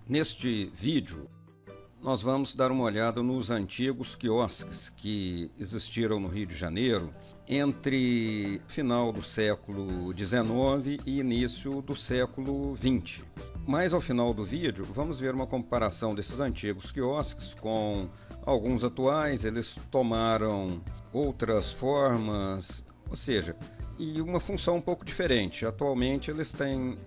Neste vídeo, nós vamos dar uma olhada nos antigos quiosques que existiram no Rio de Janeiro entre final do século XIX e início do século XX. Mais ao final do vídeo, vamos ver uma comparação desses antigos quiosques com alguns atuais. Eles tomaram outras formas, ou seja, e uma função um pouco diferente. Atualmente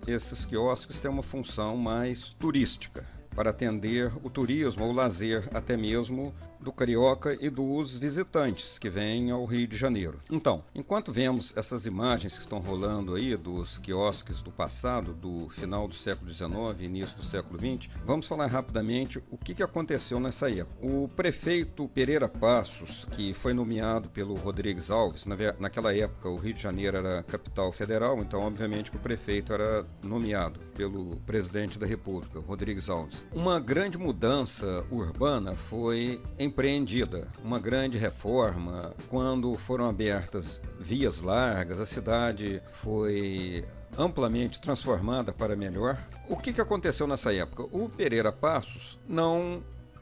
esses quiosques têm uma função mais turística, para atender o turismo ou lazer até mesmo do carioca e dos visitantes que vêm ao Rio de Janeiro. Então, enquanto vemos essas imagens que estão rolando aí dos quiosques do passado, do final do século XIX e início do século XX, vamos falar rapidamente o que aconteceu nessa época. O prefeito Pereira Passos, que foi nomeado pelo Rodrigues Alves, naquela época o Rio de Janeiro era capital federal, então obviamente que o prefeito era nomeado pelo presidente da República, Rodrigues Alves. Uma grande mudança urbana foi empreendida, uma grande reforma. Quando foram abertas vias largas, a cidade foi amplamente transformada para melhor. O que aconteceu nessa época? O Pereira Passos não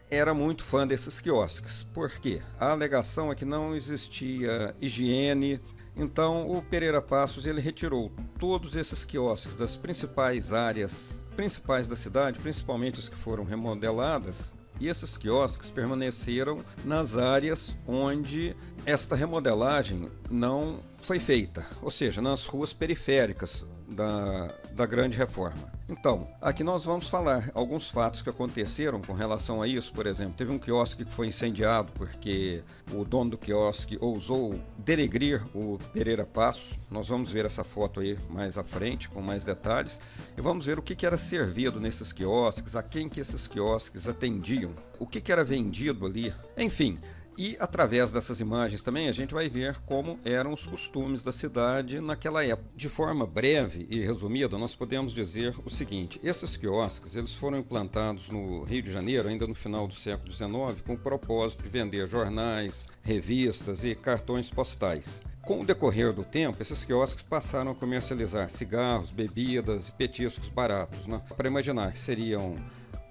era muito fã desses quiosques. Por quê? A alegação é que não existia higiene. Então o Pereira Passos ele retirou todos esses quiosques das principais áreas principais da cidade, principalmente os que foram remodeladas, e esses quiosques permaneceram nas áreas onde esta remodelagem não foi feita, ou seja, nas ruas periféricas da grande reforma. Então, aqui nós vamos falar alguns fatos que aconteceram com relação a isso. Por exemplo, teve um quiosque que foi incendiado porque o dono do quiosque ousou denegrir o Pereira Passos. Nós vamos ver essa foto aí mais à frente, com mais detalhes, e vamos ver o que era servido nesses quiosques, a quem que esses quiosques atendiam, o que era vendido ali, enfim. E através dessas imagens também a gente vai ver como eram os costumes da cidade naquela época. De forma breve e resumida, nós podemos dizer o seguinte: esses quiosques eles foram implantados no Rio de Janeiro ainda no final do século XIX com o propósito de vender jornais, revistas e cartões postais. Com o decorrer do tempo, esses quiosques passaram a comercializar cigarros, bebidas e petiscos baratos, né? Para imaginar, seriam,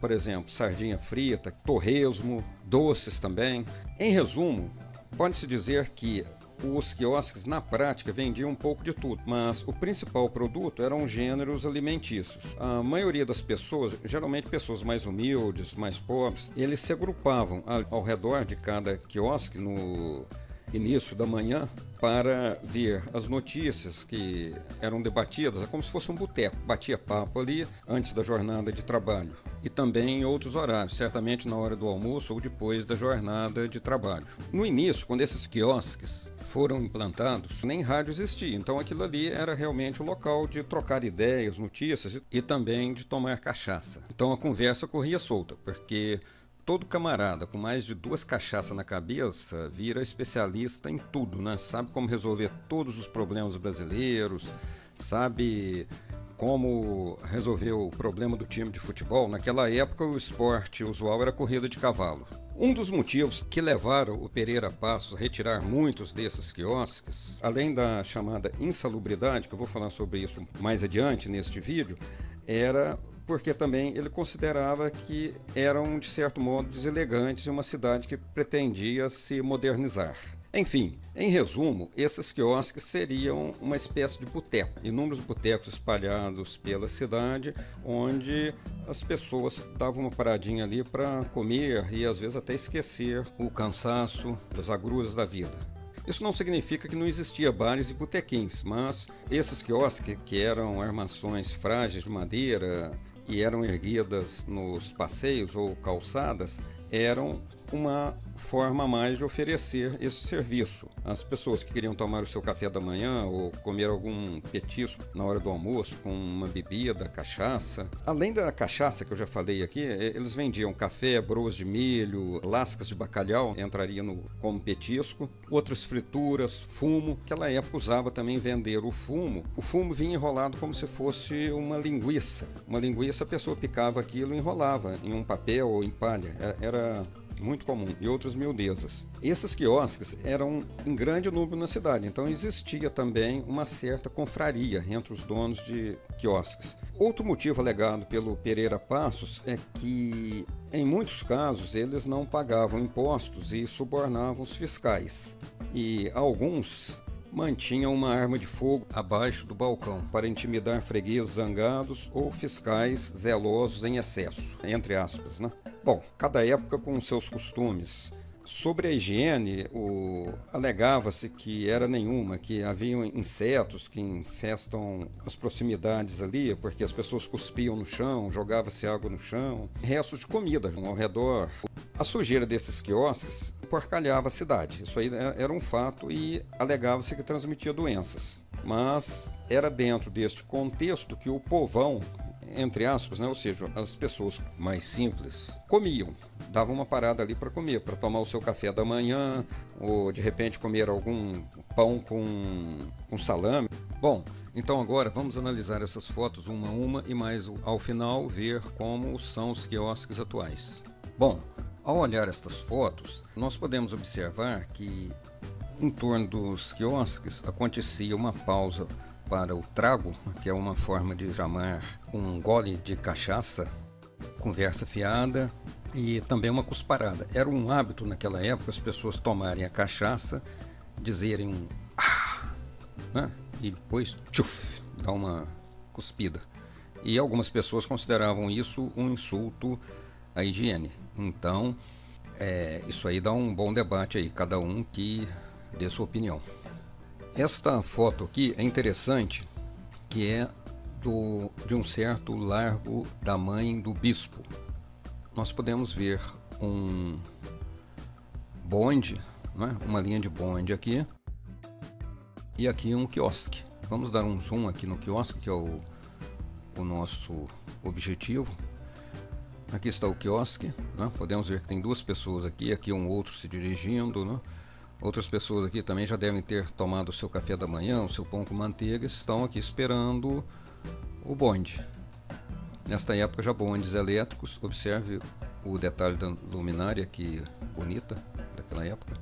por exemplo, sardinha frita, torresmo, doces também. Em resumo, pode-se dizer que os quiosques na prática vendiam um pouco de tudo, mas o principal produto eram gêneros alimentícios. A maioria das pessoas, geralmente pessoas mais humildes, mais pobres, eles se agrupavam ao redor de cada quiosque no início da manhã para ver as notícias que eram debatidas. É como se fosse um boteco, batia papo ali antes da jornada de trabalho e também em outros horários, certamente na hora do almoço ou depois da jornada de trabalho. No início, quando esses quiosques foram implantados, nem rádio existia, então aquilo ali era realmente o local de trocar ideias, notícias e também de tomar cachaça. Então a conversa corria solta, porque todo camarada com mais de 2 cachaças na cabeça vira especialista em tudo, né? Sabe como resolver todos os problemas brasileiros, sabe como resolver o problema do time de futebol. Naquela época o esporte usual era corrida de cavalo. Um dos motivos que levaram o Pereira Passos a retirar muitos desses quiosques, além da chamada insalubridade, que eu vou falar sobre isso mais adiante neste vídeo, era porque também ele considerava que eram, de certo modo, deselegantes em uma cidade que pretendia se modernizar. Enfim, em resumo, esses quiosques seriam uma espécie de boteco, inúmeros botecos espalhados pela cidade, onde as pessoas davam uma paradinha ali para comer e às vezes até esquecer o cansaço das agruras da vida. Isso não significa que não existia bares e botequins, mas esses quiosques, que eram armações frágeis de madeira e eram erguidas nos passeios ou calçadas, eram uma forma a mais de oferecer esse serviço. As pessoas que queriam tomar o seu café da manhã ou comer algum petisco na hora do almoço com uma bebida, cachaça. Além da cachaça que eu já falei aqui, eles vendiam café, broas de milho, lascas de bacalhau, entraria como petisco, outras frituras, fumo. Naquela época usava também vender o fumo. O fumo vinha enrolado como se fosse uma linguiça. Uma linguiça, a pessoa picava aquilo e enrolava em um papel ou em palha. Era muito comum, e outras miudezas. Esses quiosques eram em grande número na cidade, então existia também uma certa confraria entre os donos de quiosques. Outro motivo alegado pelo Pereira Passos é que, em muitos casos, eles não pagavam impostos e subornavam os fiscais, e alguns mantinham uma arma de fogo abaixo do balcão para intimidar fregueses zangados ou fiscais zelosos em excesso, entre aspas, né? Bom, cada época com seus costumes. Sobre a higiene, alegava-se que era nenhuma, que haviam insetos que infestam as proximidades ali, porque as pessoas cuspiam no chão, jogava-se água no chão, restos de comida ao redor. A sujeira desses quiosques porcalhava a cidade, isso aí era um fato e alegava-se que transmitia doenças. Mas era dentro deste contexto que o povão, entre aspas, né? Ou seja, as pessoas mais simples, comiam, davam uma parada ali para comer, para tomar o seu café da manhã, ou de repente comer algum pão com salame. Bom, então agora vamos analisar essas fotos uma a uma e mais ao final ver como são os quiosques atuais. Bom, ao olhar estas fotos, nós podemos observar que em torno dos quiosques acontecia uma pausa para o trago, que é uma forma de chamar um gole de cachaça, conversa fiada e também uma cusparada. Era um hábito naquela época as pessoas tomarem a cachaça, dizerem um ah, né? E depois tchuf, dar uma cuspida. E algumas pessoas consideravam isso um insulto à higiene. Então, isso aí dá um bom debate aí, cada um que dê sua opinião. Esta foto aqui é interessante, que é de um certo Largo da Mãe do Bispo. Nós podemos ver um bonde, né? Uma linha de bonde aqui, e aqui um quiosque. Vamos dar um zoom aqui no quiosque, que é o nosso objetivo. Aqui está o quiosque, né? Podemos ver que tem duas pessoas aqui um outro se dirigindo, né? Outras pessoas aqui também já devem ter tomado o seu café da manhã, o seu pão com manteiga, estão aqui esperando o bonde. Nesta época já bondes elétricos, observe o detalhe da luminária que bonita daquela época.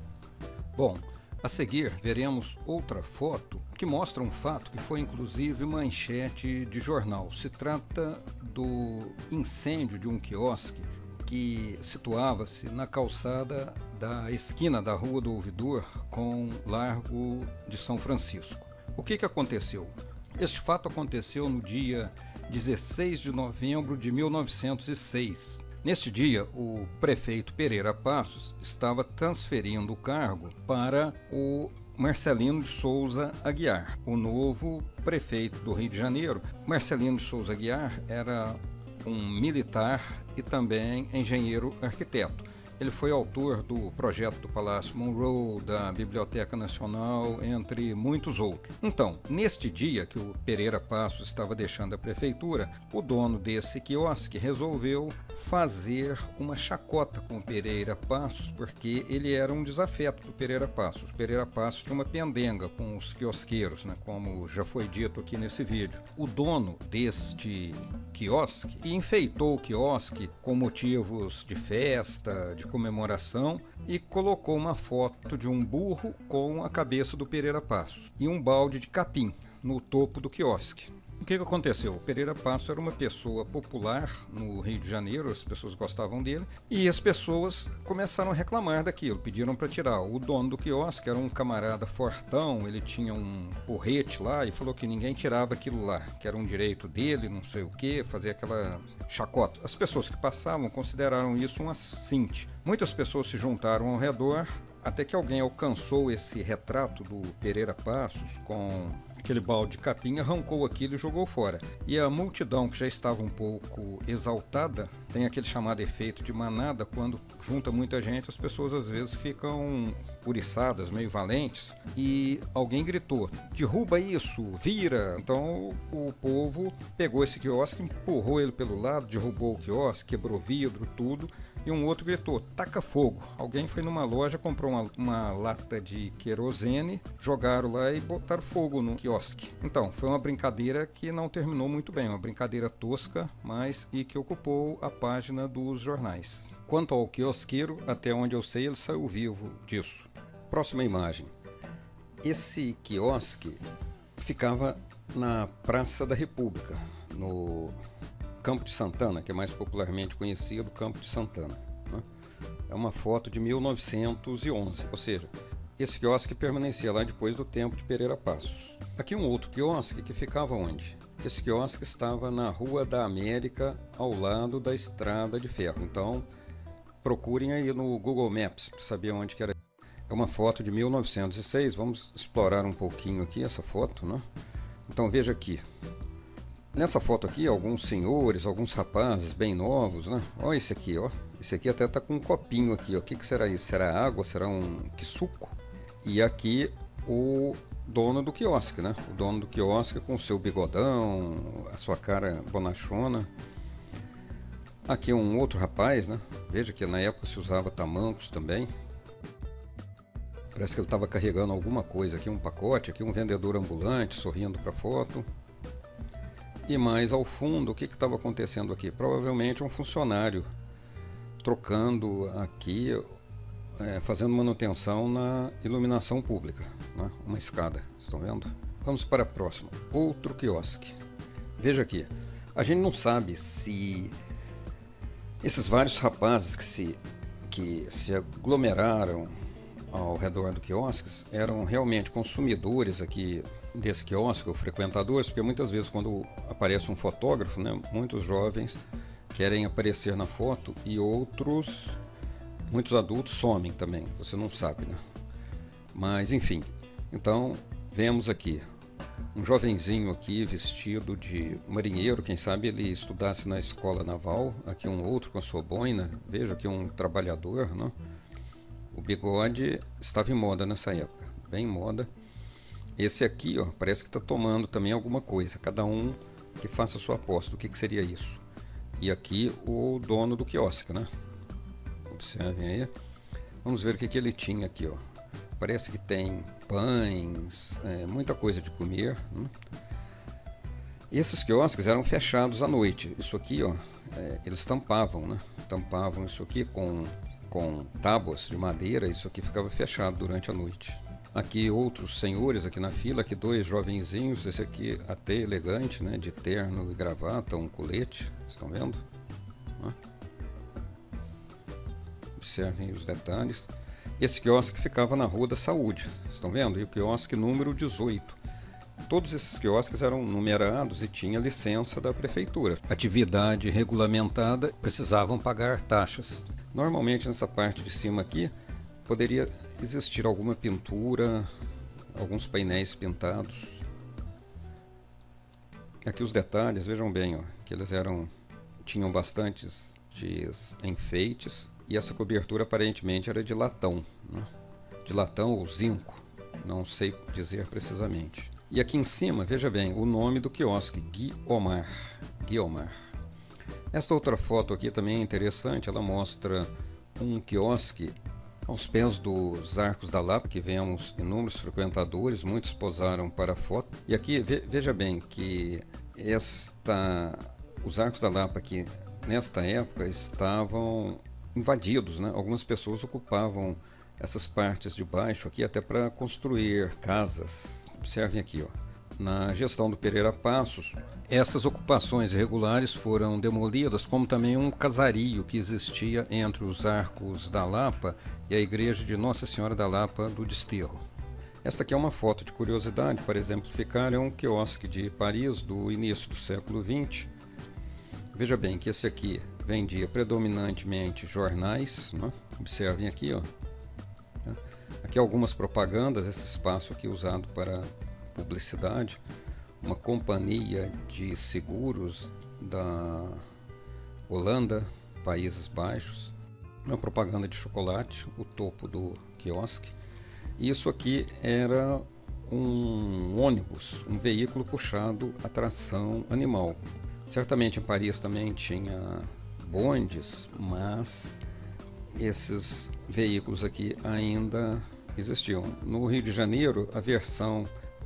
Bom, a seguir veremos outra foto que mostra um fato que foi inclusive manchete de jornal. Se trata do incêndio de um quiosque que situava-se na calçada da esquina da Rua do Ouvidor com Largo de São Francisco. O que aconteceu? Este fato aconteceu no dia 16 de novembro de 1906. Neste dia, o prefeito Pereira Passos estava transferindo o cargo para o Marcelino de Souza Aguiar, o novo prefeito do Rio de Janeiro. Marcelino de Souza Aguiar era um militar e também engenheiro arquiteto. Ele foi autor do projeto do Palácio Monroe, da Biblioteca Nacional, entre muitos outros. Então, neste dia que o Pereira Passos estava deixando a prefeitura, o dono desse quiosque resolveu fazer uma chacota com o Pereira Passos, porque ele era um desafeto do Pereira Passos. O Pereira Passos tinha uma pendenga com os quiosqueiros, né, como já foi dito aqui nesse vídeo. O dono deste quiosque enfeitou o quiosque com motivos de festa, de comemoração, e colocou uma foto de um burro com a cabeça do Pereira Passos e um balde de capim no topo do quiosque. O que aconteceu? O Pereira Passos era uma pessoa popular no Rio de Janeiro, as pessoas gostavam dele, e as pessoas começaram a reclamar daquilo, pediram para tirar. O dono do quiosque era um camarada fortão, ele tinha um porrete lá e falou que ninguém tirava aquilo lá, que era um direito dele, não sei o que, fazer aquela chacota. As pessoas que passavam consideraram isso um assinte. Muitas pessoas se juntaram ao redor, até que alguém alcançou esse retrato do Pereira Passos com aquele balde de capim, arrancou aquilo e jogou fora. E a multidão, que já estava um pouco exaltada, tem aquele chamado efeito de manada, quando junta muita gente, as pessoas às vezes ficam uriçadas, meio valentes, e alguém gritou: derruba isso, vira! Então o povo pegou esse quiosque, empurrou ele pelo lado, derrubou o quiosque, quebrou vidro, tudo, e um outro gritou: taca fogo! Alguém foi numa loja, comprou uma lata de querosene, jogaram lá e botaram fogo no quiosque. Então, foi uma brincadeira que não terminou muito bem, uma brincadeira tosca, mas e que ocupou a página dos jornais. Quanto ao quiosqueiro, até onde eu sei, ele saiu vivo disso. Próxima imagem. Esse quiosque ficava na Praça da República, no Campo de Santana, que é mais popularmente conhecido, Campo de Santana, né? É uma foto de 1911, ou seja, esse quiosque permanecia lá depois do tempo de Pereira Passos. Aqui um outro quiosque que ficava onde? Esse quiosque estava na Rua da América, ao lado da Estrada de Ferro. Então, procurem aí no Google Maps para saber onde que era. É uma foto de 1906, vamos explorar um pouquinho aqui essa foto, né? Então veja aqui. Nessa foto aqui, alguns senhores, alguns rapazes bem novos, né? Olha esse aqui, ó. Esse aqui até tá com um copinho aqui, ó. O que que será isso? Será água? Será um suco? E aqui o dono do quiosque, né? O dono do quiosque com o seu bigodão, a sua cara bonachona. Aqui um outro rapaz, né? Veja que na época se usava tamancos também. Parece que ele estava carregando alguma coisa aqui, um pacote, aqui um vendedor ambulante sorrindo para a foto. E mais ao fundo, o que estava acontecendo aqui? Provavelmente um funcionário trocando aqui, fazendo manutenção na iluminação pública, né? Uma escada, estão vendo? Vamos para a próxima, outro quiosque. Veja aqui, a gente não sabe se esses vários rapazes que se aglomeraram ao redor do quiosque eram realmente consumidores aqui desse quiosque, ou frequentadores, porque muitas vezes quando aparece um fotógrafo, né, muitos jovens querem aparecer na foto e muitos adultos somem também, você não sabe, né? Mas enfim, então vemos aqui um jovenzinho aqui vestido de marinheiro, quem sabe ele estudasse na escola naval, aqui um outro com a sua boina, veja aqui um trabalhador, né? O bigode estava em moda nessa época, bem em moda. Esse aqui, ó, parece que está tomando também alguma coisa. Cada um que faça a sua aposta. O que seria isso? E aqui o dono do quiosque, né? Observem aí. Vamos ver o que ele tinha aqui, ó. Parece que tem pães, muita coisa de comer, né? Esses quiosques eram fechados à noite. Isso aqui, ó, eles tampavam, né? Tampavam isso aqui com tábuas de madeira, isso aqui ficava fechado durante a noite. Aqui outros senhores aqui na fila, aqui dois jovenzinhos, esse aqui até elegante, né, de terno e gravata, um colete, estão vendo? Observem os detalhes. Esse quiosque ficava na Rua da Saúde, estão vendo? E o quiosque número 18. Todos esses quiosques eram numerados e tinha licença da prefeitura. Atividade regulamentada, precisavam pagar taxas. Normalmente nessa parte de cima aqui poderia existir alguma pintura, alguns painéis pintados. Aqui os detalhes, vejam bem, ó, que eles tinham bastantes enfeites e essa cobertura aparentemente era de latão, né? De latão ou zinco, não sei dizer precisamente. E aqui em cima, veja bem, o nome do quiosque, Guiomar. Esta outra foto aqui também é interessante, ela mostra um quiosque aos pés dos Arcos da Lapa, que vemos inúmeros frequentadores, muitos posaram para a foto. E aqui, veja bem que os Arcos da Lapa aqui, nesta época, estavam invadidos, né? Algumas pessoas ocupavam essas partes de baixo aqui até para construir casas. Observem aqui, ó. Na gestão do Pereira Passos, essas ocupações irregulares foram demolidas, como também um casario que existia entre os Arcos da Lapa e a igreja de Nossa Senhora da Lapa do Desterro. Esta aqui é uma foto de curiosidade para exemplificar, é um quiosque de Paris do início do século XX. Veja bem que esse aqui vendia predominantemente jornais, né? Observem aqui, ó. Aqui algumas propagandas, esse espaço aqui usado para publicidade, uma companhia de seguros da Holanda, Países Baixos, uma propaganda de chocolate, o topo do quiosque. E isso aqui era um ônibus, um veículo puxado a tração animal. Certamente em Paris também tinha bondes, mas esses veículos aqui ainda existiam. No Rio de Janeiro, a versão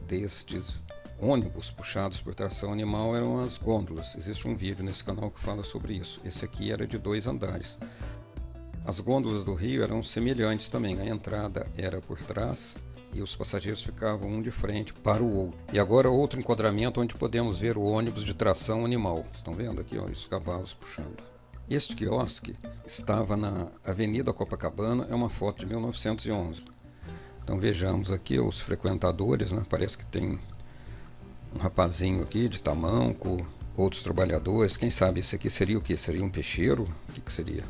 destes ônibus puxados por tração animal eram as gôndolas. Existe um vídeo nesse canal que fala sobre isso. Esse aqui era de 2 andares. As gôndolas do Rio eram semelhantes também, a entrada era por trás e os passageiros ficavam um de frente para o outro. E agora outro enquadramento onde podemos ver o ônibus de tração animal. Estão vendo aqui, ó, os cavalos puxando. Este quiosque estava na Avenida Copacabana, é uma foto de 1911. Então vejamos aqui os frequentadores, né? Parece que tem um rapazinho aqui de tamanco, outros trabalhadores. Quem sabe esse aqui seria o que? Seria um peixeiro? O que seria?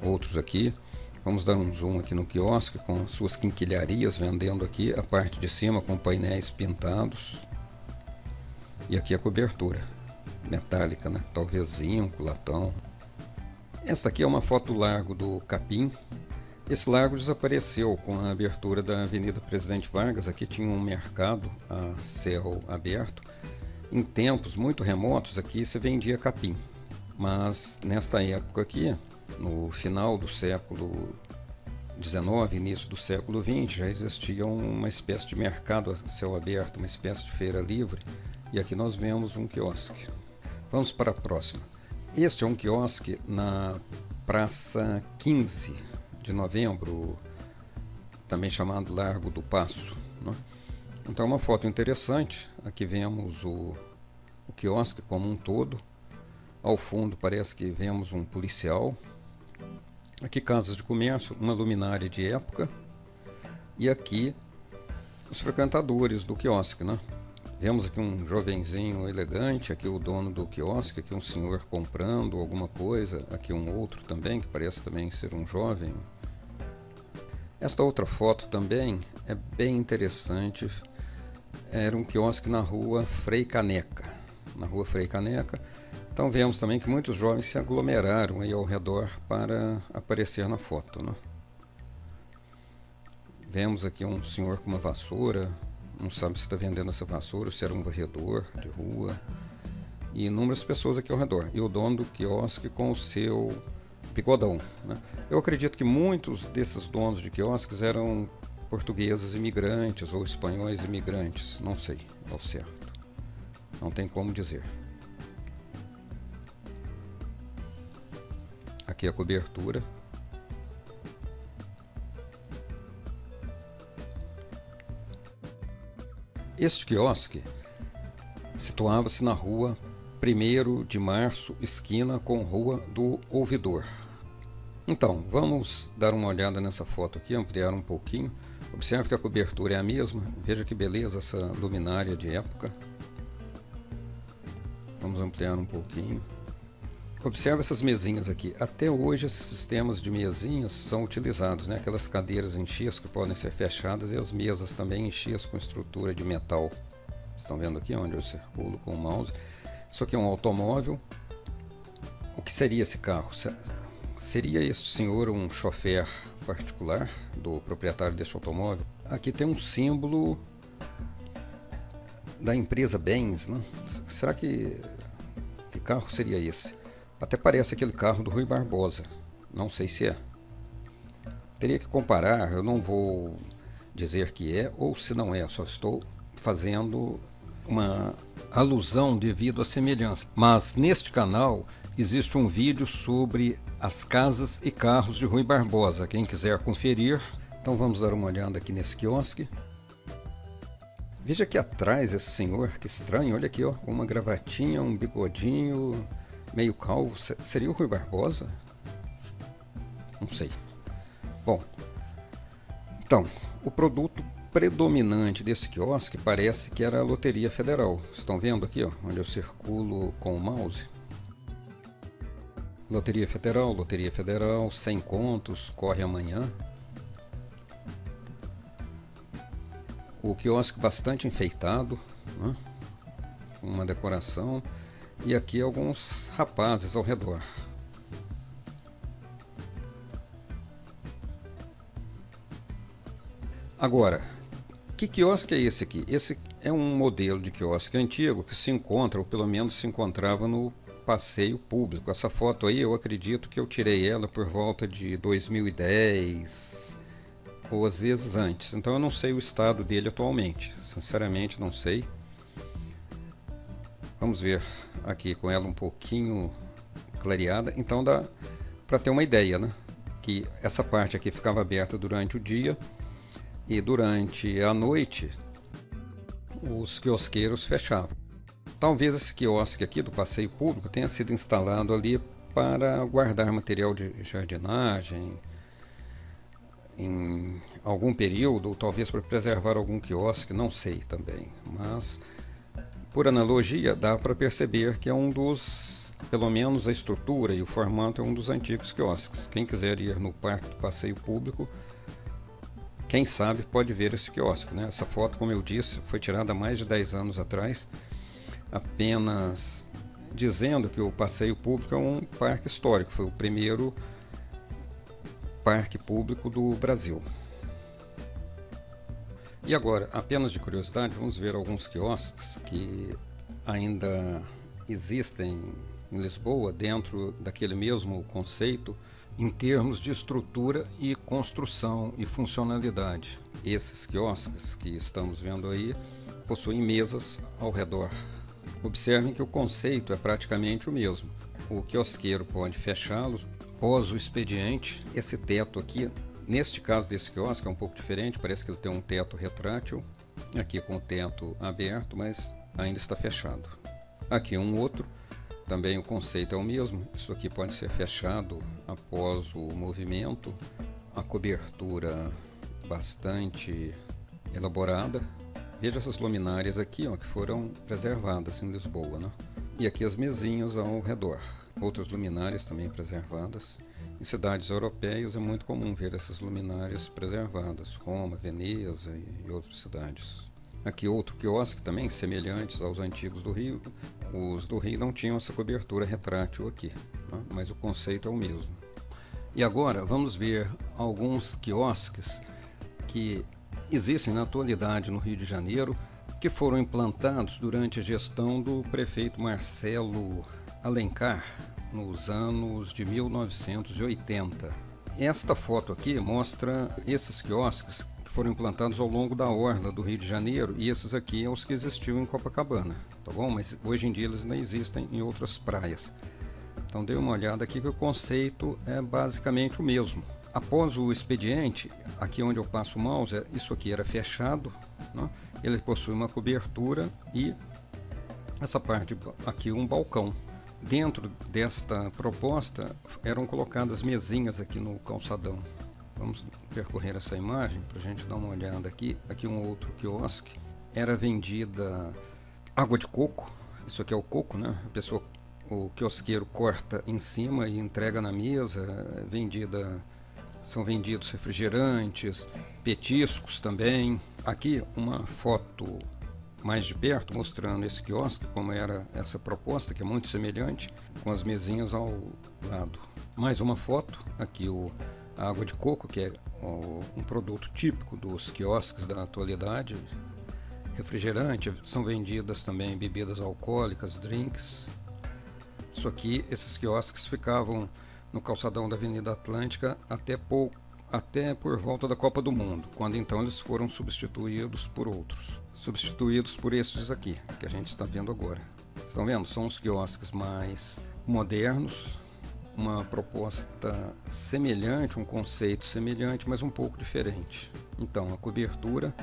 Outros aqui. Vamos dar um zoom aqui no quiosque com as suas quinquilharias vendendo aqui a parte de cima com painéis pintados. E aqui a cobertura metálica, né? Talvez zinco, latão. Esta aqui é uma foto do Largo do Capim. Esse largo desapareceu com a abertura da Avenida Presidente Vargas. Aqui tinha um mercado a céu aberto. Em tempos muito remotos aqui se vendia capim. Mas nesta época aqui, no final do século XIX, início do século XX, já existia uma espécie de mercado a céu aberto, uma espécie de feira livre. E aqui nós vemos um quiosque. Vamos para a próxima. Este é um quiosque na Praça 15 de Novembro, também chamado Largo do Paço, né? Então é uma foto interessante. Aqui vemos o quiosque como um todo. Ao fundo parece que vemos um policial. Aqui casas de comércio, uma luminária de época. E aqui os frequentadores do quiosque, né? Vemos aqui um jovenzinho elegante, aqui o dono do quiosque, aqui um senhor comprando alguma coisa, aqui um outro também, que parece também ser um jovem. Esta outra foto também é bem interessante. Era um quiosque na rua Frei Caneca. Na rua Frei Caneca. Então vemos também que muitos jovens se aglomeraram aí ao redor para aparecer na foto, né? Vemos aqui um senhor com uma vassoura. Não sabe se está vendendo essa vassoura, se era um varredor de rua. E inúmeras pessoas aqui ao redor. E o dono do quiosque com o seu bigodão, né? Eu acredito que muitos desses donos de quiosques eram portugueses imigrantes ou espanhóis imigrantes. Não sei ao certo. Não tem como dizer. Aqui a cobertura. Este quiosque situava-se na rua 1º de Março, esquina com Rua do Ouvidor. Então, vamos dar uma olhada nessa foto aqui, ampliar um pouquinho. Observe que a cobertura é a mesma. Veja que beleza essa luminária de época. Vamos ampliar um pouquinho. Observe essas mesinhas aqui. Até hoje esses sistemas de mesinhas são utilizados, né? Aquelas cadeiras em X que podem ser fechadas e as mesas também em X com estrutura de metal. Estão vendo aqui onde eu circulo com o mouse? Isso aqui é um automóvel. O que seria esse carro? Seria este senhor um chofer particular do proprietário desse automóvel? Aqui tem um símbolo da empresa Benz, né? Será que carro seria esse? Até parece aquele carro do Rui Barbosa. Não sei se é. Teria que comparar, eu não vou dizer que é ou se não é, só estou fazendo uma alusão devido à semelhança. Mas neste canal existe um vídeo sobre as casas e carros de Rui Barbosa. Quem quiser conferir, então vamos dar uma olhada aqui nesse quiosque. Veja aqui atrás esse senhor, que estranho, olha aqui, ó, uma gravatinha, um bigodinho, meio calvo. Seria o Rui Barbosa? Não sei. Bom, então, o produto predominante desse quiosque parece que era a Loteria Federal. Estão vendo aqui, ó, onde eu circulo com o mouse? Loteria Federal, 100 contos, corre amanhã. O quiosque bastante enfeitado, né? Uma decoração. E aqui alguns rapazes ao redor. Agora, que quiosque é esse aqui? Esse é um modelo de quiosque antigo que se encontra, ou pelo menos se encontrava no passeio público. Essa foto aí, eu acredito que eu tirei ela por volta de 2010, ou às vezes antes. Então eu não sei o estado dele atualmente. Sinceramente, não sei. Vamos ver aqui com ela um pouquinho clareada. Então dá para ter uma ideia, né? que essa parte aqui ficava aberta durante o dia e durante a noite os quiosqueiros fechavam. Talvez esse quiosque aqui do passeio público tenha sido instalado ali para guardar material de jardinagem em algum período, ou talvez para preservar algum quiosque, não sei também. Mas, por analogia, dá para perceber que é um dos, pelo menos a estrutura e o formato é um dos antigos quiosques. Quem quiser ir no Parque do Passeio Público, quem sabe pode ver esse quiosque, né? Essa foto, como eu disse, foi tirada há mais de 10 anos atrás, apenas dizendo que o Passeio Público é um parque histórico, foi o primeiro parque público do Brasil. E agora, apenas de curiosidade, vamos ver alguns quiosques que ainda existem em Lisboa, dentro daquele mesmo conceito, em termos de estrutura e construção e funcionalidade. Esses quiosques que estamos vendo aí possuem mesas ao redor. Observem que o conceito é praticamente o mesmo. O quiosqueiro pode fechá-los após o expediente. Esse teto aqui, neste caso desse quiosque, é um pouco diferente, parece que ele tem um teto retrátil, aqui com o teto aberto, mas ainda está fechado. Aqui um outro, também o conceito é o mesmo, isso aqui pode ser fechado após o movimento, a cobertura bastante elaborada. Veja essas luminárias aqui, ó, que foram preservadas em Lisboa, né? E aqui as mesinhas ao redor. Outras luminárias também preservadas. Em cidades europeias é muito comum ver essas luminárias preservadas, Roma, Veneza e outras cidades. Aqui outro quiosque também, semelhantes aos antigos do Rio. Os do Rio não tinham essa cobertura retrátil aqui, né? Mas o conceito é o mesmo. E agora vamos ver alguns quiosques que existem na atualidade no Rio de Janeiro, que foram implantados durante a gestão do prefeito Marcelo Alencar, nos anos de 1980. Esta foto aqui mostra esses quiosques que foram implantados ao longo da orla do Rio de Janeiro, e esses aqui são os que existiam em Copacabana, tá bom? Mas hoje em dia eles ainda existem em outras praias. Então dê uma olhada aqui que o conceito é basicamente o mesmo. Após o expediente, aqui onde eu passo o mouse, isso aqui era fechado, né? Ele possui uma cobertura e essa parte aqui um balcão. Dentro desta proposta eram colocadas mesinhas aqui no calçadão. Vamos percorrer essa imagem para a gente dar uma olhada aqui. Aqui um outro quiosque. Era vendida água de coco. Isso aqui é o coco, né? O quiosqueiro corta em cima e entrega na mesa. São vendidos refrigerantes, petiscos também. Aqui uma foto mais de perto mostrando esse quiosque, como era essa proposta, que é muito semelhante, com as mesinhas ao lado. Mais uma foto, aqui a água de coco, que é um produto típico dos quiosques da atualidade. Refrigerante, são vendidas também bebidas alcoólicas, drinks. Isso aqui, esses quiosques ficavam no calçadão da Avenida Atlântica até por volta da Copa do Mundo, quando então eles foram substituídos por outros. Substituídos por esses aqui, que a gente está vendo agora. Estão vendo? São os quiosques mais modernos, uma proposta semelhante, um conceito semelhante, mas um pouco diferente. Então, a cobertura,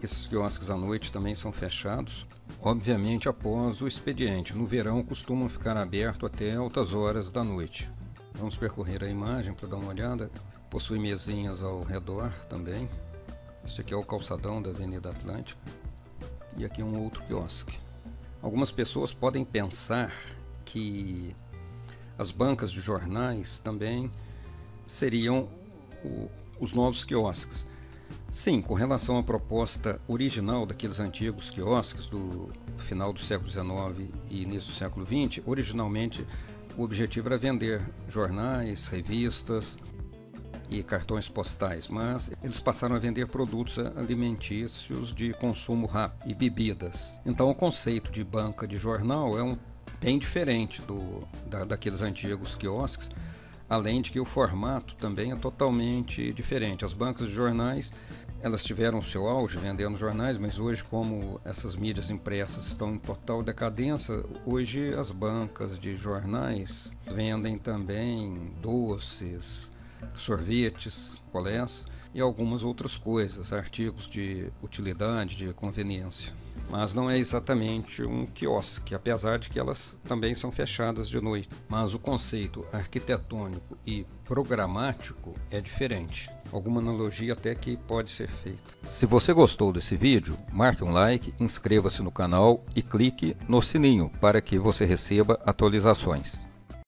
esses quiosques à noite também são fechados, obviamente após o expediente. No verão costumam ficar abertos até altas horas da noite. Vamos percorrer a imagem para dar uma olhada. Possui mesinhas ao redor também. Este aqui é o calçadão da Avenida Atlântica. E aqui um outro quiosque. Algumas pessoas podem pensar que as bancas de jornais também seriam os novos quiosques. Sim, com relação à proposta original daqueles antigos quiosques do final do século XIX e início do século XX, originalmente o objetivo era vender jornais, revistas e cartões postais, mas eles passaram a vender produtos alimentícios de consumo rápido e bebidas. Então o conceito de banca de jornal é bem diferente daqueles antigos quiosques, além de que o formato também é totalmente diferente. As bancas de jornais, elas tiveram o seu auge vendendo jornais, mas hoje, como essas mídias impressas estão em total decadência, hoje as bancas de jornais vendem também doces, sorvetes, colés e algumas outras coisas, artigos de utilidade, de conveniência. Mas não é exatamente um quiosque, apesar de que elas também são fechadas de noite. Mas o conceito arquitetônico e programático é diferente. Alguma analogia até que pode ser feita. Se você gostou desse vídeo, marque um like, inscreva-se no canal e clique no sininho para que você receba atualizações.